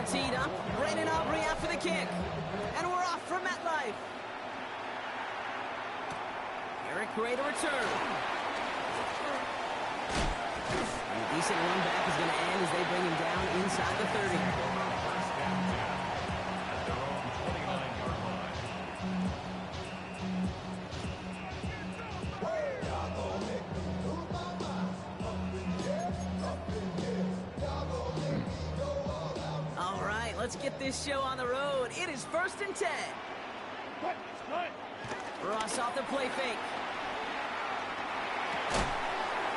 teed up. Brandon Aubrey out for the kick. And we're off from MetLife. Eric Gray to return. A decent run back is going to end as they bring him down inside the 30. All right, let's get this show on the road. It is 1st and 10. Ross off the play fake.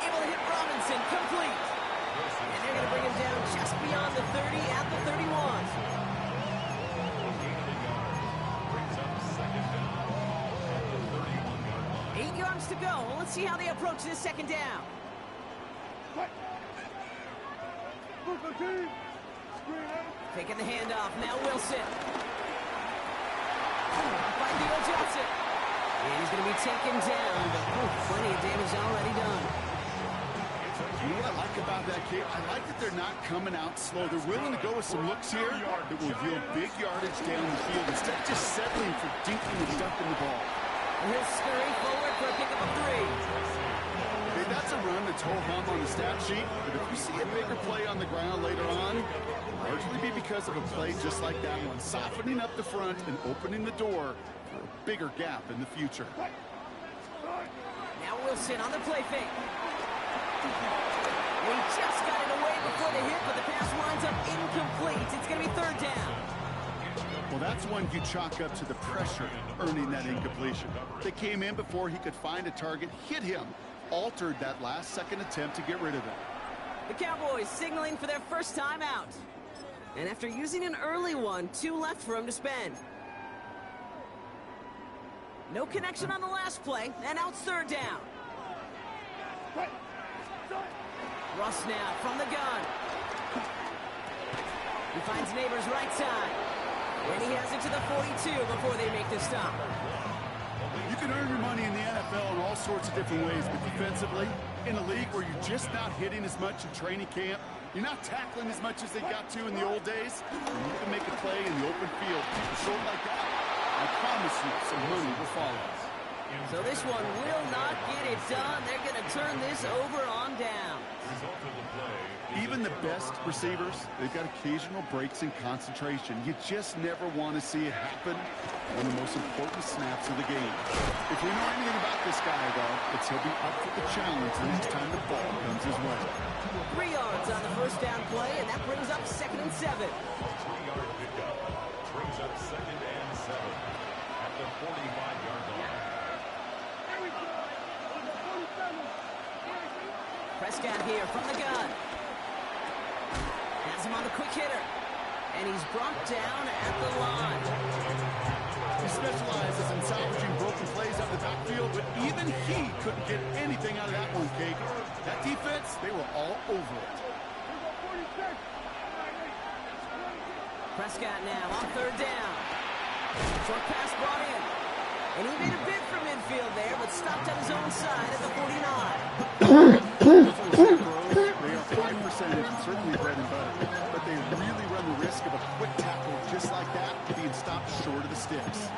Able to hit Robinson, complete. And they're going to bring him down just beyond the 30 at the 31. Eight yards to go. Well, let's see how they approach this second down. Taking the handoff. Now Wilson. By Theo Johnson. And he's going to be taken down, but plenty of damage already done. You know what I like about that kick? I like that they're not coming out slow. They're willing to go with some looks here that will yield big yardage down the field instead of just settling for dinking and dunking the ball. And he'll scurry forward for a pickup of 3. Okay, that's a run that's ho-hum on the stat sheet, but if you see a bigger play on the ground later on, it'll largely be because of a play just like that one, softening up the front and opening the door for a bigger gap in the future. Now Wilson on the play fake. He just got it away before the hit, but the pass winds up incomplete. It's going to be 3rd down. Well, that's one you chalk up to the pressure earning that incompletion. They came in before he could find a target, hit him, altered that last-second attempt to get rid of it. The Cowboys signaling for their first time out. And after using an early one, 2 left for him to spend. No connection on the last play, and now it's 3rd down. Russ now from the gun. He finds Neighbors right side. And he has it to the 42 before they make the stop. You can earn your money in the NFL in all sorts of different ways, but defensively, in a league where you're just not hitting as much in training camp, you're not tackling as much as they got to in the old days, and you can make a play in the open field. Short like that, I promise you some money will follow. So this one will not get it done. They're going to turn this over on down. Even the best receivers, they've got occasional breaks in concentration. You just never want to see it happen on the most important snaps of the game. If we know anything about this guy, though, it's he'll be up for the challenge the next time the ball comes his way. 3 yards on the first down play, and that brings up 2nd and 7. 3-yard pickup brings up 2nd and 7 at the 45-yard line. Prescott here from the gun. Has him on the quick hitter. And he's brought down at the line. He specializes in salvaging broken plays out of the backfield, but even he couldn't get anything out of that one, Cake. That defense, they were all over it. Prescott now on 3rd down. Short pass brought in. And he made a bid for midfield there, but stopped on his own side at the 49. They are high percentage and certainly bread and butter, but they really run the risk of a quick tackle just like that being stopped short of the sticks.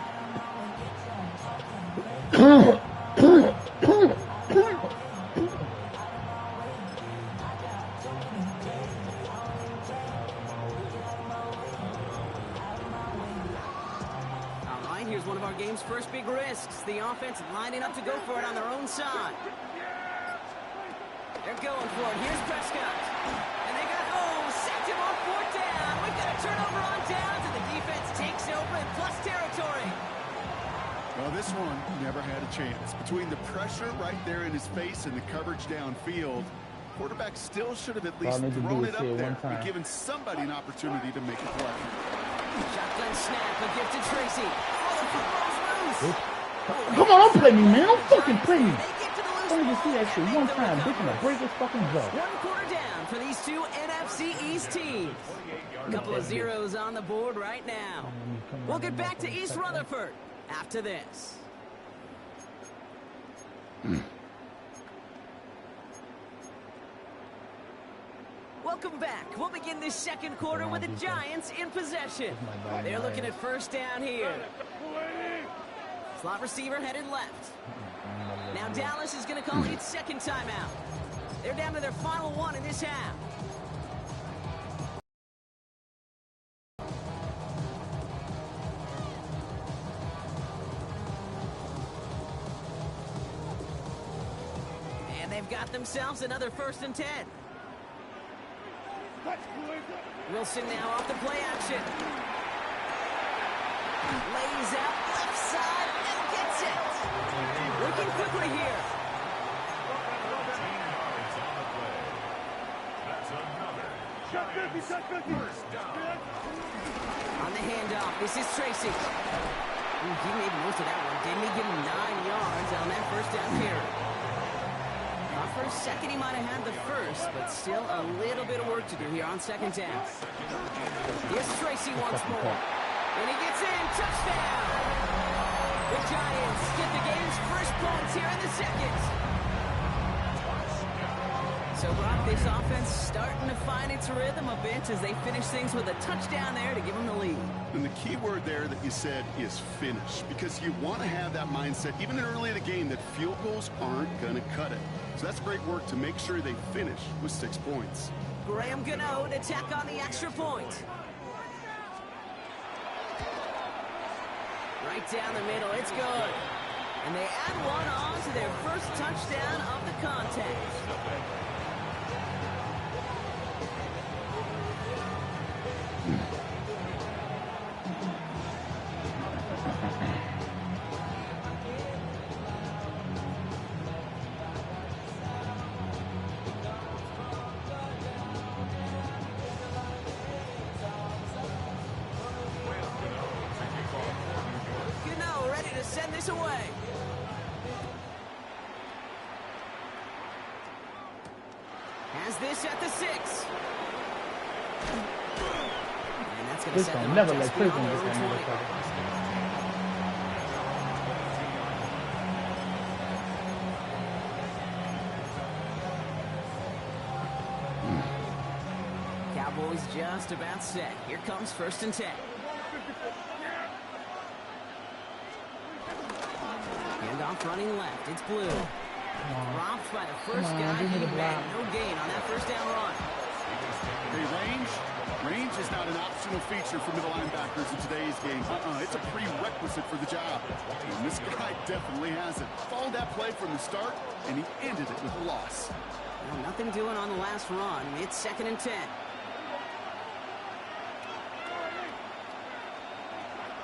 Here's one of our game's first big risks. The offense lining up to go for it on their own side. They're going for it. Here's Prescott. And they got, sacked him on 4th down. We've got a turnover on downs, and the defense takes over in plus territory. Well, this one never had a chance. Between the pressure right there in his face and the coverage downfield, quarterback still should have at least thrown it up there and given somebody an opportunity to make a play. Shotgun snap, a gift to Tracy. Come on, don't play me, man. Don't fucking play me. Let me just see that shit one time. Bitch, I'm gonna break this fucking jaw. 1 quarter down for these 2 NFC East teams. A couple of zeros on the board right now. We'll get back to East Rutherford after this. Welcome back. We'll begin this second quarter with the Giants in possession. They're looking at first down here. Slot receiver headed left. Now Dallas is going to call its second timeout. They're down to their final one in this half. And they've got themselves another 1st and 10. Wilson now off the play action. Lays out left side and gets it. Working quickly here. On the handoff, this is Tracy. Ooh, he made most of that one, didn't he? Give him 9 yards on that first down carry. For a second, he might have had the first, but still a little bit of work to do here on second down. Here's Tracy once more. And he gets in. Touchdown! The Giants get the game's first points here in the second. So, Brock, this offense starting to find its rhythm a bit as they finish things with a touchdown there to give them the lead. And the key word there that you said is finish, because you want to have that mindset, even early in the game, that field goals aren't going to cut it. So that's great work to make sure they finish with 6 points. Graham Gano to tack on the extra point. Right down the middle, it's good. And they add one on to their first touchdown of the contest. Send this away. Has this at the 6. And that's going to set them never up let just prison beyond this their own 20. Cowboys just about set. Here comes 1st and 10. Handoff running left. It's Blue. Dropped by the first guy. He made no gain on that first down run. Hey, range is not an optional feature for middle linebackers in today's game. It's a prerequisite for the job. And this guy definitely has it. Followed that play from the start, and he ended it with a loss. Well, nothing doing on the last run. It's 2nd and 10.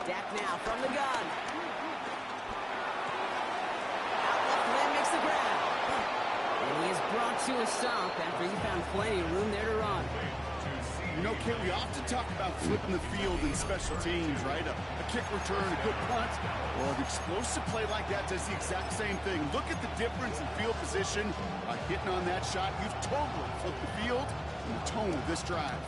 Dak now from the gun. Makes the ground. And he is brought to a stop after he found plenty of room there to run. You know, Kit, we often talk about flipping the field in special teams, right? A kick return, a good punt. Well, an explosive play like that does the exact same thing. Look at the difference in field position. By hitting on that shot, you've totally flipped the field and the tone of this drive.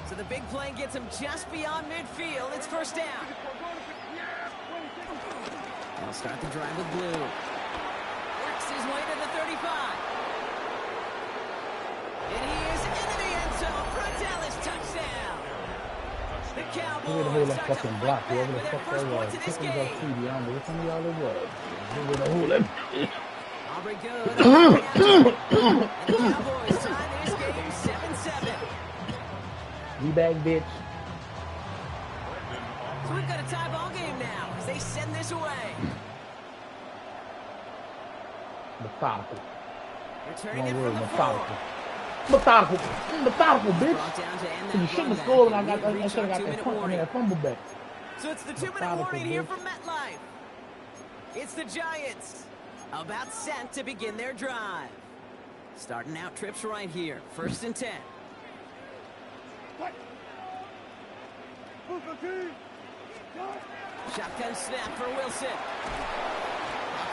So the big play gets him just beyond midfield. It's 1st down. They'll start the drive with Blue. Works his way to the 35. And he is into the end zone for a Dallas touchdown. The Cowboys start to fight back with their first points in this game. Aubrey good. And the Cowboys tie this game 7-7. You back, bitch. So we've got a tie ball game now as they send this away. Methodical. Returning it One from word, the methodical. 4. Methodical, bitch. Brought down to end So you that shouldn't run have scored, back, and I should have got that fumble back. So it's the 2-minute warning here from MetLife. It's the Giants about set to begin their drive. Starting out trips right here. 1st and 10. Shotgun snap for Wilson.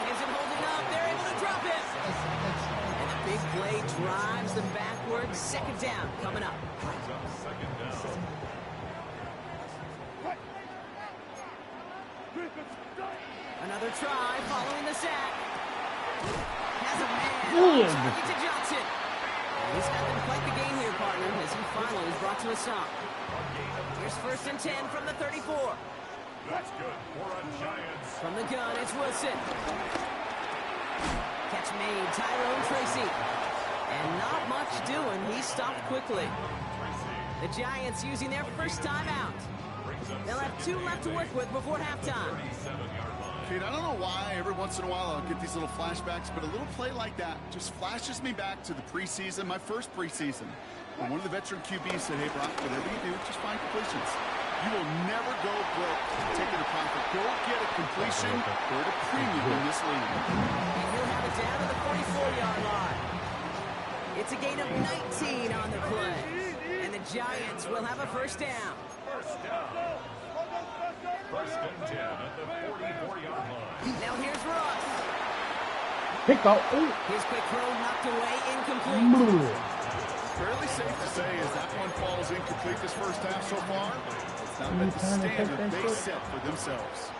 Isn't holding up. They're able to drop it. And the big play drives them backwards. 2nd down coming up. Another try following the sack. Has a man. Good. Target to Johnson. He's having quite the game here, partner, as he finally is brought to a stop. Here's 1st and 10 from the 34. That's good for a Giants. From the gun, it's Wilson. Catch made, Tyrone Tracy. And not much doing. He stopped quickly. The Giants using their first timeout. They'll have 2 left to work with before halftime. Kate, I don't know why every once in a while I'll get these little flashbacks, but a little play like that just flashes me back to the preseason, my first preseason. And one of the veteran QBs said, hey, Brock, whatever you do, just find completions. You will never go broke taking a profit. Go get a completion or a premium in this league. And he'll have it down to the 44-yard line. It's a gain of 19 on the play. And the Giants will have a first down. First down. 1st and 10 at the 44-yard line. Now here's Ross. Pick out. Ooh. His quick throw knocked away, incomplete. Fairly safe to say as that one falls incomplete this first half so far. It's not been the standard they set for themselves.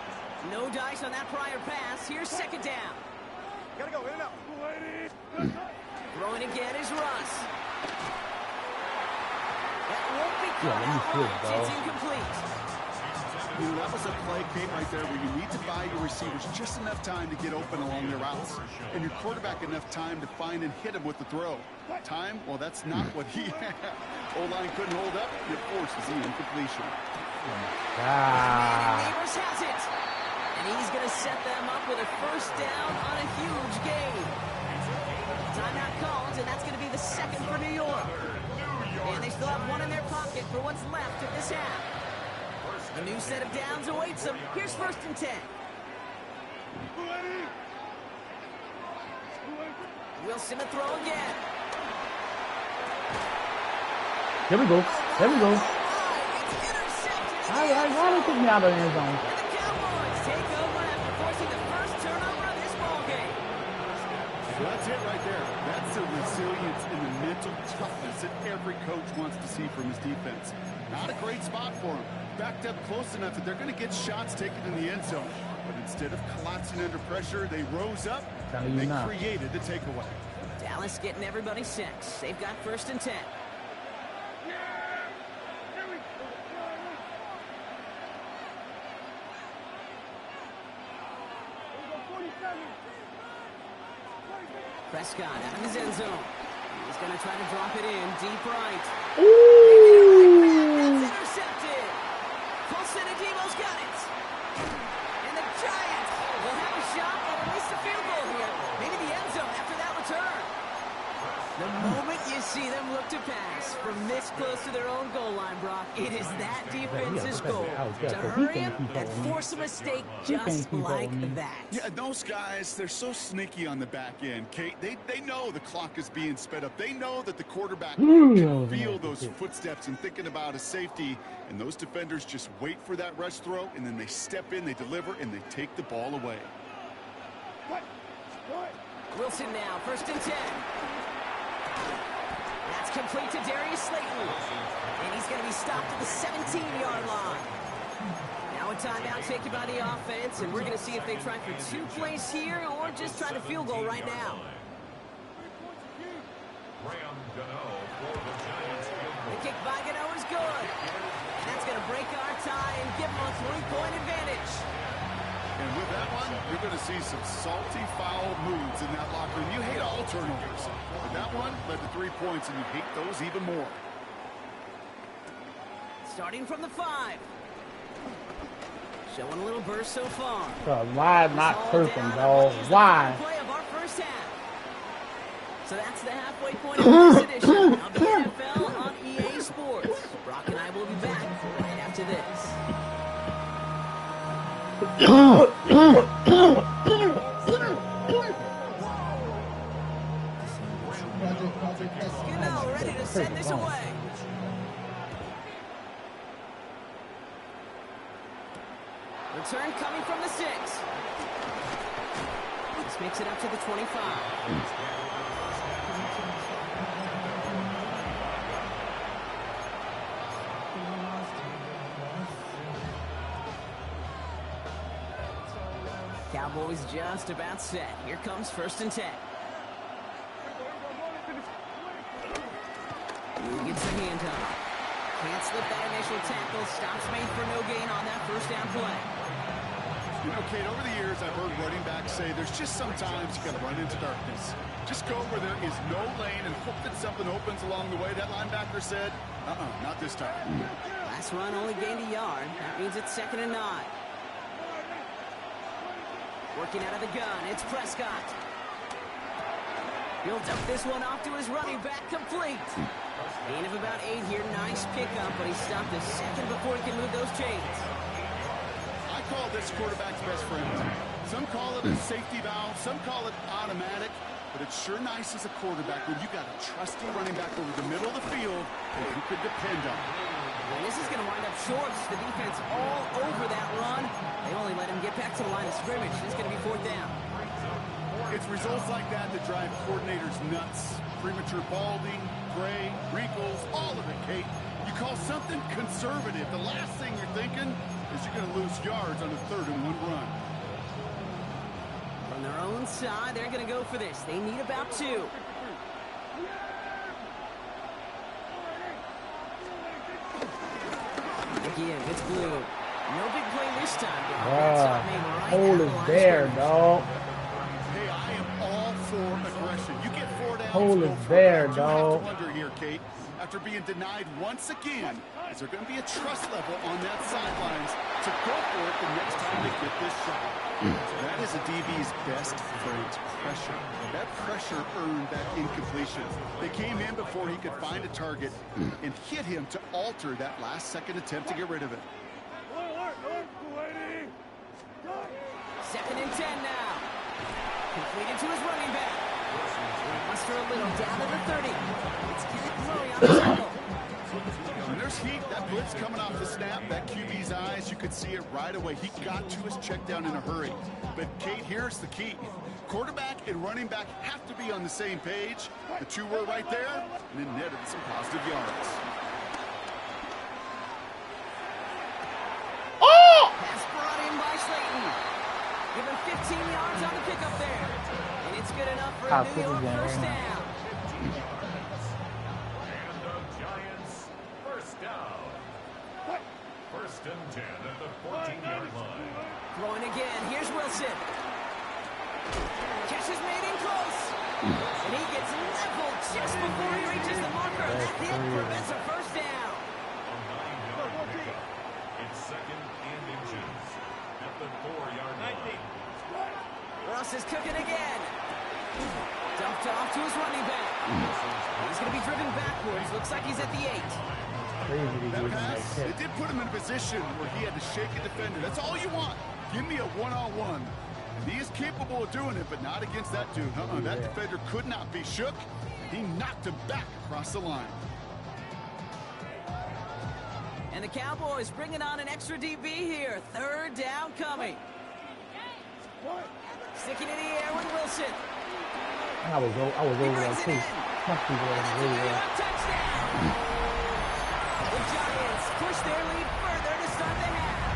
No dice on that prior pass. Here's 2nd down. Gotta go in and out. Throwing again is Russ. That won't be Yeah, caught let me out see it, right. bro. It's incomplete. You know, that was a play, Kate, right there where you need to buy your receivers just enough time to get open along their routes, and your quarterback enough time to find and hit him with the throw. Time? Well, that's not what he had. O-line couldn't hold up. It forces the incompletion. Neighbors has it. And he's going to set them up with a first down on a huge gain. Timeout called, and that's going to be the 2nd for New York. And they still have 1 in their pocket for what's left of this half. A new set of downs awaits them. Here's 1st and 10. Wilson to throw again. There we go. There we go. It's intercepted. Why they took me out of the end zone? And the Cowboys take over after forcing the first turnover of this ballgame. That's it right there. That's the resilience and the mental toughness that every coach wants to see from his defense. Not a great spot for him. Backed up close enough that they're going to get shots taken in the end zone. But instead of collapsing under pressure, they rose up and they created the takeaway. Dallas getting everybody set. They've got 1st and 10. Prescott out of his end zone. He's going to try to drop it in deep right. That's intercepted. Colson and Debo's got it. And the Giants will have a shot at least a field goal here. Maybe the end zone after that return. The moment you see them look to pass from this close to their own goal line, Brock, it is that defense's goal to hurry him and force a mistake just like that. Yeah, those guys, they're so sneaky on the back end, Kate. They know the clock is being sped up. They know that the quarterback can feel those footsteps and thinking about a safety. And those defenders just wait for that rush throw, and then they step in, they deliver, and they take the ball away. Wilson now, 1st and 10. That's complete to Darius Slayton. And he's going to be stopped at the 17-yard line. Now a timeout taken by the offense, and we're going to see if they try for 2 plays here or just try to field goal right now. The kick by Gano is good. And that's going to break our tie and give them a 3-point advantage. And with that one, you're going to see some salty, foul moves in that locker room. You hate all turnovers. But that one led to 3 points, and you hate those even more. Starting from the 5. Showing a little burst so far. Why not Kirkham, dog? Why? Play of our first half. So that's the halfway point of this edition of the NFL on EA Sports. Brock and I will be back right after this. Gano ready to send this away. Return coming from the 6. This makes it up to the 25. Cowboys just about set. Here comes 1st and 10. He gets a hand up. Can't slip that initial tackle. Stops made for no gain on that 1st down play. You know, Kate, over the years, I've heard running backs say there's just sometimes you got to run into darkness. Just go where there is no lane and hope that something opens along the way. That linebacker said, not this time. Last run only gained a yard. That means it's 2nd and 9. Working out of the gun, it's Prescott. He'll dump this one off to his running back, complete. Gain of about 8 here. Nice pickup, but he stopped a second before he can move those chains. I call this quarterback's best friend. Some call it a safety valve, some call it automatic, but it's sure nice as a quarterback when you got a trusty running back over the middle of the field that you could depend on. And this is going to wind up short. The defense all over that run. They only let him get back to the line of scrimmage. It's going to be 4th down. It's results like that that drive coordinators nuts. Premature balding, gray, wrinkles, all of it, Kate. You call something conservative. The last thing you're thinking is you're going to lose yards on a 3rd and 1 run. From their own side, they're going to go for this. They need about 2. Again, it's Blue. No big play this time. Hole is there, dog. Hey, I am all for aggression. You get 4 downs. Hole is there, dog. You have to wonder here, Kate, after being denied once again, is there going to be a trust level on that sidelines to go for it the next time they get this shot? That is a DB's best friend, pressure. That pressure earned that incompletion. They came in before he could find a target and hit him to alter that last-second attempt to get rid of it. 2nd and 10 now. Completed to his running back. Muster a little down to the 30. It's Kenneth Murray on the tackle. When there's heat, that blitz coming off the snap, that QB's eyes, you could see it right away. He got to his check down in a hurry. But, Kate, here's the key. Quarterback and running back have to be on the same page. The two were right there, and it netted some positive yards. Oh! Pass brought in by Slayton. Give him 15 yards on the pickup there. And it's good enough for a New York 1st down. And the Giants, 1st down. 1st and 10 at the 14-yard line. Throwing again. Here's Wilson. Catch is made in close. And he gets leveled just before he reaches the marker. That hit prevents a 1st down. A 9-yard pickup. It's 2nd and inches at the 4-yard line. Russ is cooking again. Dumped off to his running back. He's going to be driven backwards. Looks like he's at the 8. That pass, it did put him in a position where he had to shake a defender. That's all you want. Give me a one-on-one. And he is capable of doing it, but not against that dude. That defender could not be shook. He knocked him back across the line. And the Cowboys bringing on an extra DB here. 3rd down coming. Sticking in the air with Wilson. I was over that too. Touchdown! The Giants push their lead further to start the half.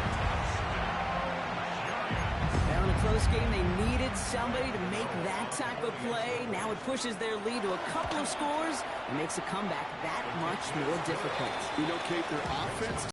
Now in a close game, they needed somebody to make that type of play. Now it pushes their lead to a couple of scores and makes a comeback that much more difficult. You know, Kate, their offense